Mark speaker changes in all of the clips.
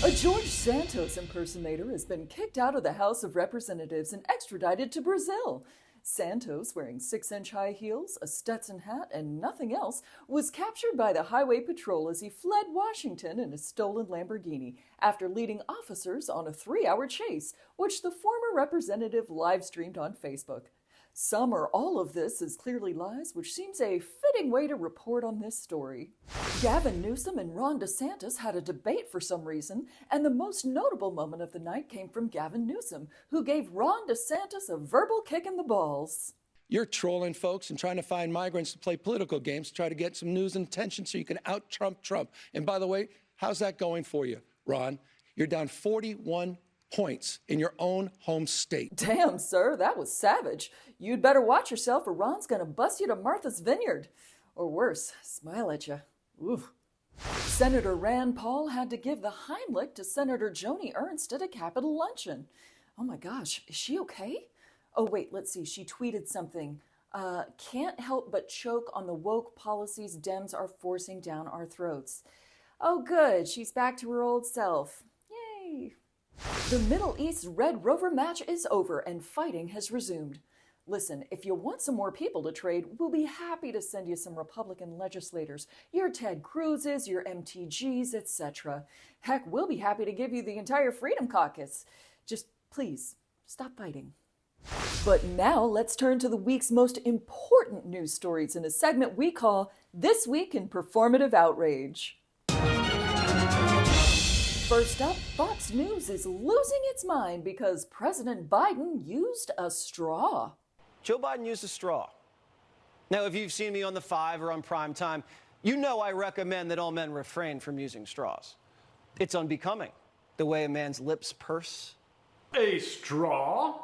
Speaker 1: A George Santos impersonator has been kicked out of the House of Representatives and extradited to Brazil. Santos, wearing 6-inch high heels, a Stetson hat, and nothing else, was captured by the Highway Patrol as he fled Washington in a stolen Lamborghini after leading officers on a 3-hour chase, which the former representative live-streamed on Facebook. Some or all of this is clearly lies, which seems a fitting way to report on this story. Gavin Newsom and Ron DeSantis had a debate for some reason, and the most notable moment of the night came from Gavin Newsom, who gave Ron DeSantis a verbal kick in the balls.
Speaker 2: You're trolling folks and trying to find migrants to play political games to try to get some news and attention so you can out-Trump Trump. And by the way, how's that going for you, Ron? You're down 41 points in your own home state.
Speaker 1: Damn, sir, that was savage. You'd better watch yourself or Ron's gonna bust you to Martha's Vineyard. Or worse, smile at you. Ooh. Senator Rand Paul had to give the Heimlich to Senator Joni Ernst at a Capitol luncheon. Oh my gosh, is she okay? Oh wait, let's see, she tweeted something. Can't help but choke on the woke policies Dems are forcing down our throats. Oh good, she's back to her old self. Yay! The Middle East Red Rover match is over and fighting has resumed. Listen, if you want some more people to trade, we'll be happy to send you some Republican legislators, your Ted Cruzes, your MTGs, etc. Heck, we'll be happy to give you the entire Freedom Caucus. Just please, stop fighting. But now let's turn to the week's most important news stories in a segment we call This Week in Performative Outrage. First up, Fox News is losing its mind because President Biden used a straw.
Speaker 3: Joe Biden used a straw. Now, if you've seen me on The Five or on Prime Time, you know I recommend that all men refrain from using straws. It's unbecoming, the way a man's lips purse.
Speaker 4: A straw?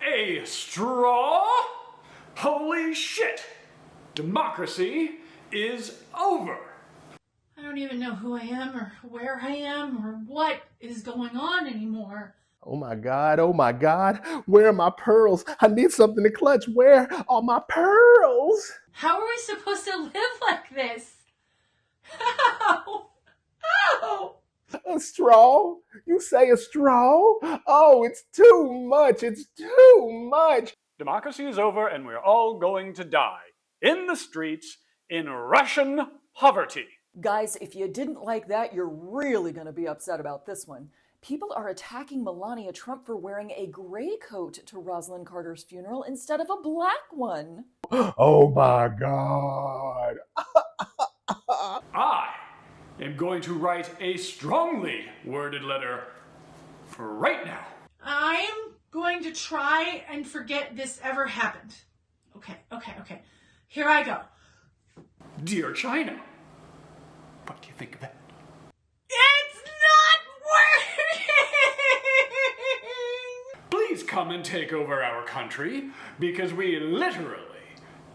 Speaker 4: A straw? Holy shit! Democracy is over.
Speaker 5: I don't even know who I am or where I am or what is going on anymore.
Speaker 6: Oh my God, where are my pearls? I need something to clutch. Where are my pearls?
Speaker 5: How are we supposed to live like this? How? How?
Speaker 6: A straw? You say a straw? Oh, it's too much. It's too much.
Speaker 4: Democracy is over and we're all going to die. In the streets, in Russian poverty.
Speaker 1: Guys, if you didn't like that, you're really going to be upset about this one. People are attacking Melania Trump for wearing a gray coat to Rosalynn Carter's funeral instead of a black one.
Speaker 6: Oh my God.
Speaker 4: I am going to write a strongly worded letter right now.
Speaker 5: I'm going to try and forget this ever happened. Okay. Here I go.
Speaker 4: Dear China, what do you think of that?
Speaker 5: It's not working!
Speaker 4: Please come and take over our country because we literally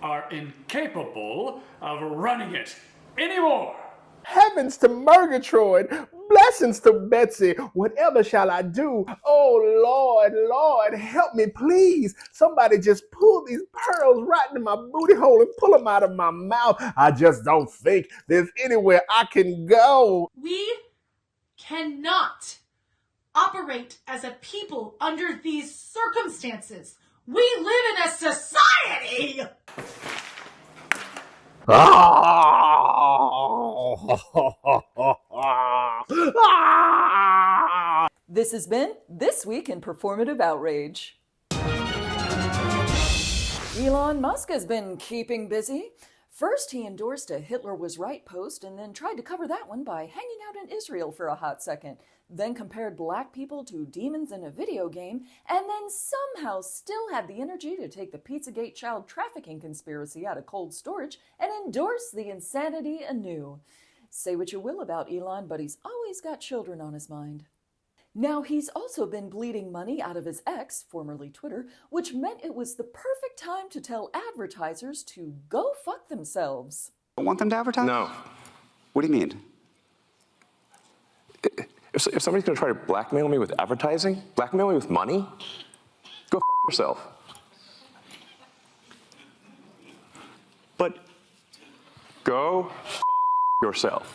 Speaker 4: are incapable of running it anymore.
Speaker 6: Heavens to Murgatroyd, blessings to Betsy. Whatever shall I do? Oh Lord, help me please. Somebody just pull these pearls right into my booty hole and pull them out of my mouth. I just don't think there's anywhere I can go.
Speaker 5: We cannot operate as a people under these circumstances. We live in a society!
Speaker 1: This has been This Week in Performative Outrage. Elon Musk has been keeping busy. First, he endorsed a Hitler was right post and then tried to cover that one by hanging out in Israel for a hot second, then compared black people to demons in a video game, and then somehow still had the energy to take the Pizzagate child trafficking conspiracy out of cold storage and endorse the insanity anew. Say what you will about Elon, but he's always got children on his mind. Now, he's also been bleeding money out of his ex, formerly Twitter, which meant it was the perfect time to tell advertisers to go fuck themselves.
Speaker 7: Don't want them to advertise?
Speaker 8: No.
Speaker 7: What do you mean?
Speaker 8: If somebody's going to try to blackmail me with advertising, blackmail me with money, go f yourself.
Speaker 7: But
Speaker 8: Go f yourself.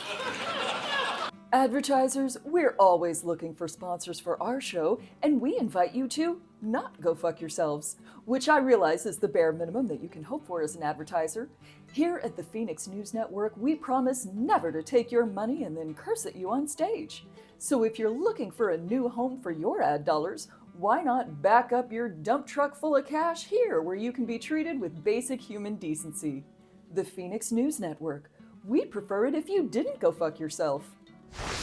Speaker 1: Advertisers, we're always looking for sponsors for our show, and we invite you to not go fuck yourselves, which I realize is the bare minimum that you can hope for as an advertiser. Here at the Fenix News Network, we promise never to take your money and then curse at you on stage. So if you're looking for a new home for your ad dollars, why not back up your dump truck full of cash here, where you can be treated with basic human decency? The Fenix News Network. We'd prefer it if you didn't go fuck yourself.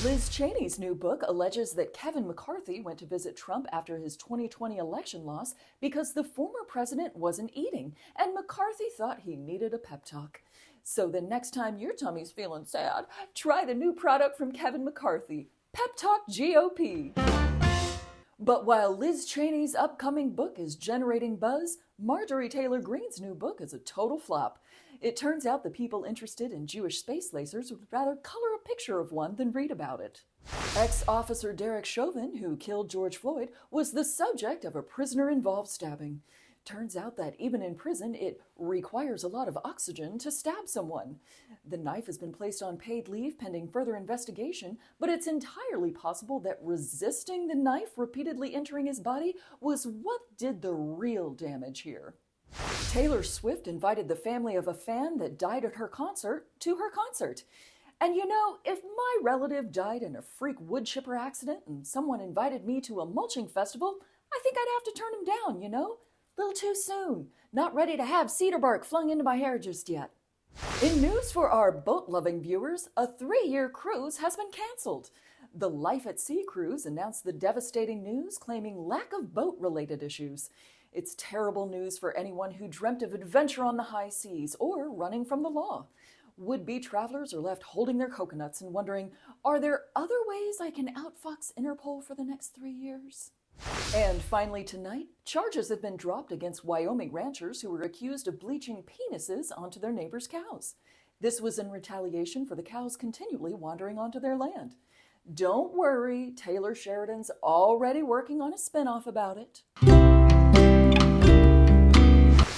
Speaker 1: Liz Cheney's new book alleges that Kevin McCarthy went to visit Trump after his 2020 election loss because the former president wasn't eating, and McCarthy thought he needed a pep talk. So the next time your tummy's feeling sad, try the new product from Kevin McCarthy, Pep Talk GOP. But while Liz Cheney's upcoming book is generating buzz, Marjorie Taylor Greene's new book is a total flop. It turns out the people interested in Jewish space lasers would rather color a picture of one than read about it. Ex-officer Derek Chauvin, who killed George Floyd, was the subject of a prisoner-involved stabbing. Turns out that even in prison, it requires a lot of oxygen to stab someone. The knife has been placed on paid leave pending further investigation, but it's entirely possible that resisting the knife repeatedly entering his body was what did the real damage here. Taylor Swift invited the family of a fan that died at her concert to her concert. And you know, if my relative died in a freak wood chipper accident and someone invited me to a mulching festival, I think I'd have to turn him down, you know? Little too soon. Not ready to have cedar bark flung into my hair just yet. In news for our boat-loving viewers, a 3-year cruise has been canceled. The Life at Sea cruise announced the devastating news, claiming lack of boat-related issues. It's terrible news for anyone who dreamt of adventure on the high seas or running from the law. Would-be travelers are left holding their coconuts and wondering, are there other ways I can outfox Interpol for the next 3 years? And finally tonight, charges have been dropped against Wyoming ranchers who were accused of bleaching penises onto their neighbors' cows. This was in retaliation for the cows continually wandering onto their land. Don't worry, Taylor Sheridan's already working on a spinoff about it.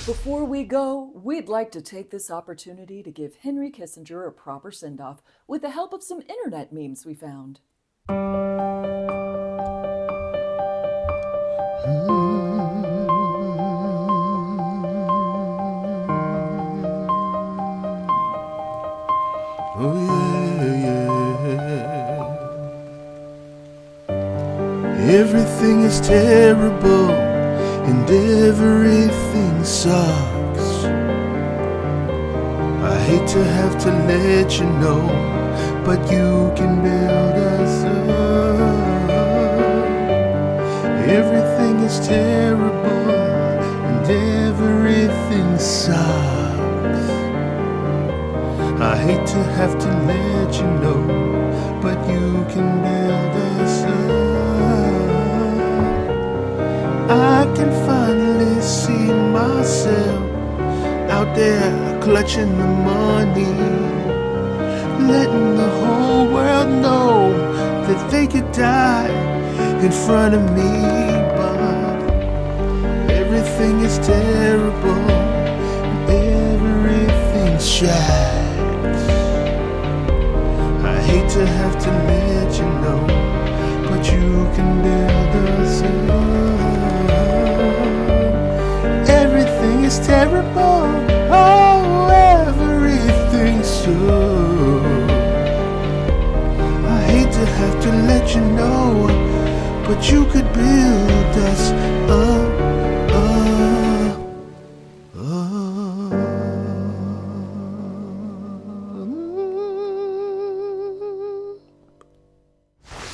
Speaker 1: Before we go, we'd like to take this opportunity to give Henry Kissinger a proper send-off with the help of some internet memes we found.
Speaker 6: Oh yeah. Everything is terrible and everything sucks. I hate to have to let you know, but you can build us up. Everything is terrible and everything sucks. I hate to have to let you know, but you can build us up. I can finally see myself out there clutching the money, letting the whole world know that they could die in front of me. But everything is terrible and everything's shags. I hate to have to let you know, but you can build us up. Everything is terrible, oh, everything's so. I hate to have to let you know, but you could build us up.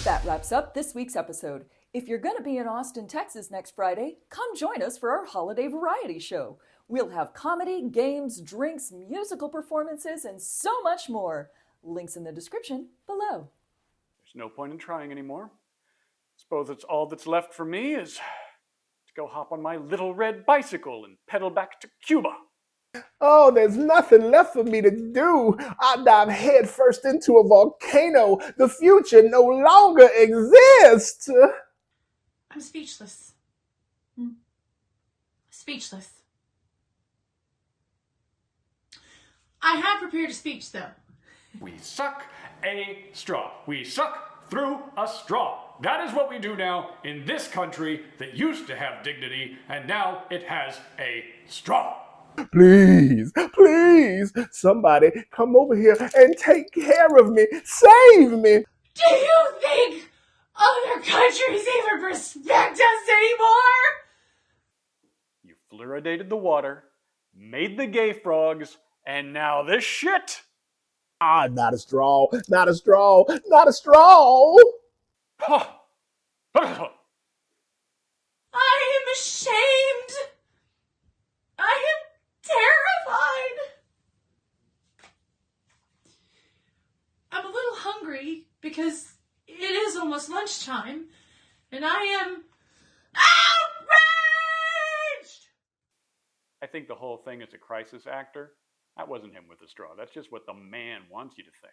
Speaker 1: That wraps up this week's episode. If you're going to be in Austin, Texas next Friday, come join us for our holiday variety show. We'll have comedy, games, drinks, musical performances, and so much more. Links in the description below.
Speaker 4: There's no point in trying anymore. Suppose it's all that's left for me is to go hop on my little red bicycle and pedal back to Cuba.
Speaker 6: Oh, there's nothing left for me to do. I dive headfirst into a volcano. The future no longer exists.
Speaker 5: I'm speechless. Speechless. I had prepared a speech, though.
Speaker 4: We suck a straw. We suck through a straw. That is what we do now in this country that used to have dignity, and now it has a straw.
Speaker 6: Please, please, somebody come over here and take care of me. Save me.
Speaker 5: Do you think other countries even respect us anymore?
Speaker 9: You fluoridated the water, made the gay frogs, and now this shit.
Speaker 6: Ah, not a straw, not a straw, not a straw.
Speaker 5: I am ashamed. I am terrified. I'm a little hungry because it is almost lunchtime, and I am outraged!
Speaker 9: I think the whole thing is a crisis actor. That wasn't him with the straw. That's just what the man wants you to think.